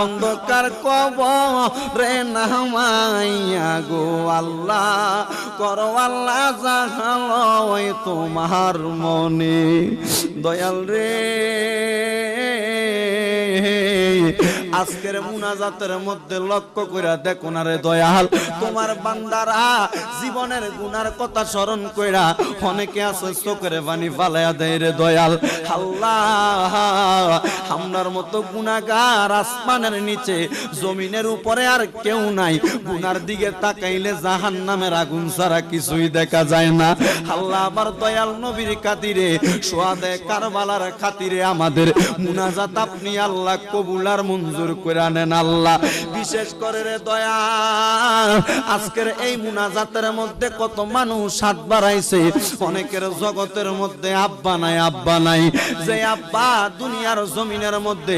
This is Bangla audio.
অন্ধকার কবরে নামাইয়া গো আল্লাহ করো আল্লাহ জাগালো তোমার মনে দয়াল রে। আজকের মুনাজাতের মধ্যে লক্ষ্য করে দেখো না রে দয়াল, তোমার বান্দারা জীবনের গুনার কথা স্মরণ কইরা অনেকে আছে চোখের পানি ফালাইয়া দেয় রে দয়াল। আল্লাহ আমরার মতো গুনাহগার আসমানের নিচে জমিনের উপরে আর কেউ নাই, গুনার দিকে তাকাইলে জাহান্নামের আগুন ছাড়া কিছুই দেখা যায় না। আল্লাহ আবার দয়াল নবীর খাতিরে সোয়াদে কারবালার খাতিরে আমাদের মুনাজাত আপনি আল্লাহ কবুল আর মঞ্জুর করে নেন আল্লাহ। বিশেষ করে রে দয়াল আজকের এই মুনাজাতের মধ্যে কত মানুষ হাত বাড়াইছে, অনেকের জগতের মধ্যে আব্বা নাই, আব্বা নাই, যে আব্বা দুনিয়ার জমিনের মধ্যে